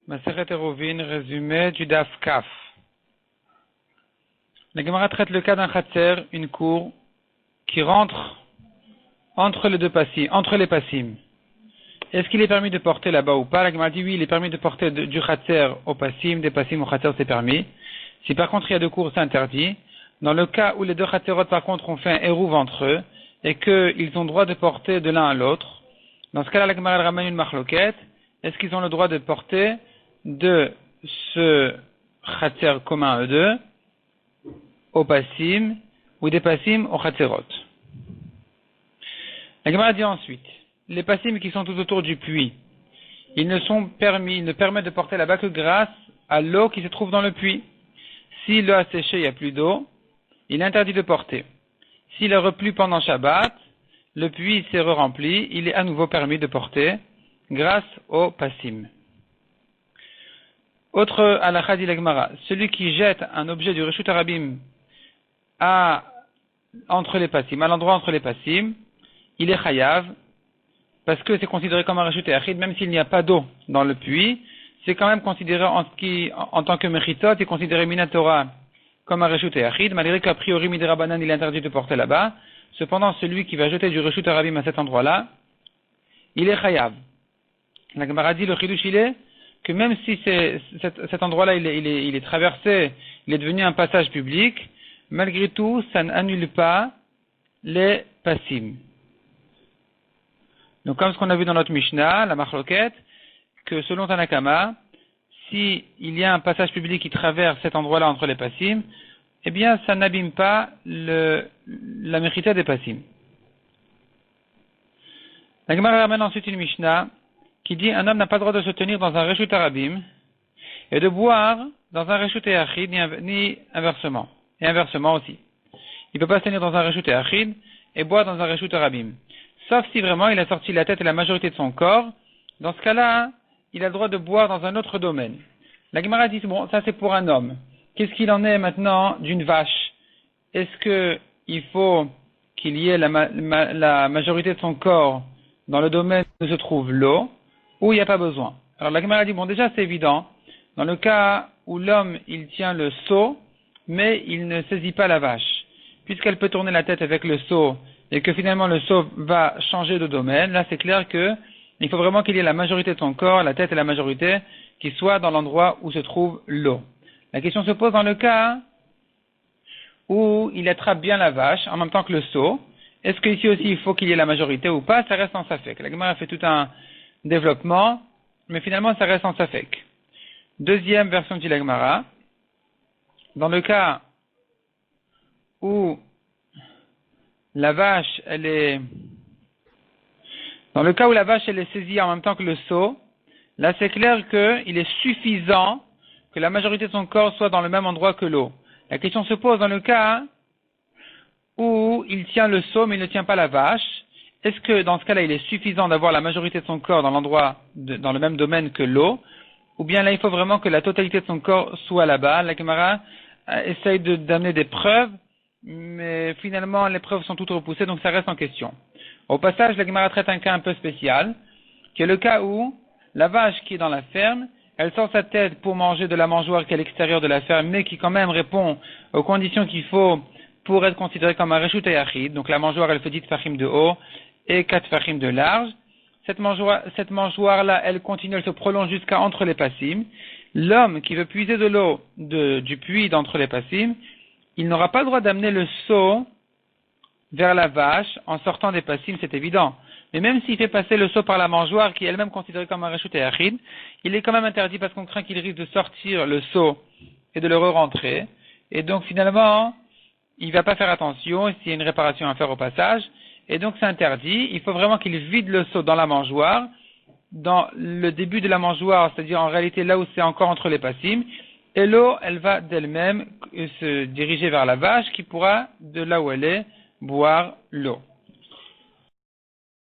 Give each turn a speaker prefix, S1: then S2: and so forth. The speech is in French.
S1: Maseret Eruvin, résumé du Daf Kaf. La Gemara traite le cas d'un Khatser, une cour, qui rentre entre les deux passim, entre les passim. Est-ce qu'il est permis de porter là-bas ou pas? La Gemara dit oui, il est permis de porter du Khatser au passim, des passim au Khatser, c'est permis. Si par contre il y a deux cours, c'est interdit. Dans le cas où les deux Khatserot par contre ont fait un Eruv entre eux, et qu'ils ont droit de porter de l'un à l'autre, dans ce cas-là, la Gemara ramène une marloquette. Est-ce qu'ils ont le droit de porter de ce Khatser commun à eux deux au passim ou des passim au Khatserot? La Gemara dit ensuite, les passim qui sont tout autour du puits, ils ne permettent de porter là-bas que grâce à l'eau qui se trouve dans le puits. Si l'eau a séché, il n'y a plus d'eau, il est interdit de porter. S'il a replu pendant Shabbat, le puits s'est rempli, il est à nouveau permis de porter grâce au passim. Autre halakha dit la Gemara, celui qui jette un objet du Reshut Harabim entre les passim, à l'endroit entre les passim, il est chayav, parce que c'est considéré comme un Reshut Yachid, même s'il n'y a pas d'eau dans le puits, c'est quand même considéré en tant que mechitot, c'est considéré minatora comme un Reshut Yachid, malgré qu'a priori midrabanan il est interdit de porter là-bas. Cependant, celui qui va jeter du Reshut Harabim à cet endroit-là, il est chayav. La Gemara dit, le chidush il est que même si cet endroit-là il est traversé, il est devenu un passage public, malgré tout, ça n'annule pas les passim. Donc, comme ce qu'on a vu dans notre Mishnah, la Marloquette, que selon Tanakama, si il y a un passage public qui traverse cet endroit-là entre les passim, eh bien, ça n'abîme pas la mérita des passim. La Gemara ramène ensuite une Mishnah qui dit un homme n'a pas le droit de se tenir dans un Reshut Harabim et de boire dans un Reshut Yachid, ni inversement. Et inversement aussi. Il ne peut pas se tenir dans un Reshut Yachid et boire dans un Reshut Harabim. Sauf si vraiment il a sorti la tête et la majorité de son corps. Dans ce cas-là, il a le droit de boire dans un autre domaine. La Gemara dit, bon, ça c'est pour un homme. Qu'est-ce qu'il en est maintenant d'une vache? Est-ce qu'il faut qu'il y ait la majorité de son corps dans le domaine où se trouve l'eau, ou il n'y a pas besoin? Alors la Gemara dit, bon, déjà c'est évident. Dans le cas où l'homme, il tient le seau, mais il ne saisit pas la vache. Puisqu'elle peut tourner la tête avec le seau, et que finalement le seau va changer de domaine, là c'est clair que il faut vraiment qu'il y ait la majorité de son corps, la tête et la majorité, qui soient dans l'endroit où se trouve l'eau. La question se pose dans le cas où il attrape bien la vache en même temps que le seau. Est-ce qu'ici aussi il faut qu'il y ait la majorité ou pas? Ça reste en safek. La Gemara a fait tout un développement, mais finalement ça reste en safek. Deuxième version de la Gemara, dans le cas où la vache, dans le cas où la vache elle est saisie en même temps que le seau, là c'est clair qu'il est suffisant que la majorité de son corps soit dans le même endroit que l'eau. La question se pose dans le cas où il tient le seau mais il ne tient pas la vache. Est-ce que dans ce cas-là il est suffisant d'avoir la majorité de son corps dans dans le même domaine que l'eau? Ou bien là il faut vraiment que la totalité de son corps soit là-bas? La Gemara essaye d'amener des preuves, mais finalement les preuves sont toutes repoussées, donc ça reste en question. Au passage, la Gemara traite un cas un peu spécial, qui est le cas où la vache qui est dans la ferme, elle sort sa tête pour manger de la mangeoire qui est à l'extérieur de la ferme, mais qui quand même répond aux conditions qu'il faut pour être considérée comme un Reshut Yachid. Donc la mangeoire, elle fait 10 fachim de haut et 4 fachim de large. Cette mangeoire-là, elle continue, elle se prolonge jusqu'à entre les passim. L'homme qui veut puiser de l'eau du puits d'entre les passim, il n'aura pas le droit d'amener le seau vers la vache en sortant des passim, c'est évident. Mais même s'il fait passer le seau par la mangeoire, qui est elle-même considérée comme un Reshut Yachid, il est quand même interdit parce qu'on craint qu'il risque de sortir le seau et de le re-rentrer. Et donc finalement, il ne va pas faire attention s'il y a une réparation à faire au passage. Et donc c'est interdit. Il faut vraiment qu'il vide le seau dans la mangeoire, dans le début de la mangeoire, c'est-à-dire en réalité là où c'est encore entre les passim. Et l'eau, elle va d'elle-même se diriger vers la vache qui pourra, de là où elle est, boire l'eau.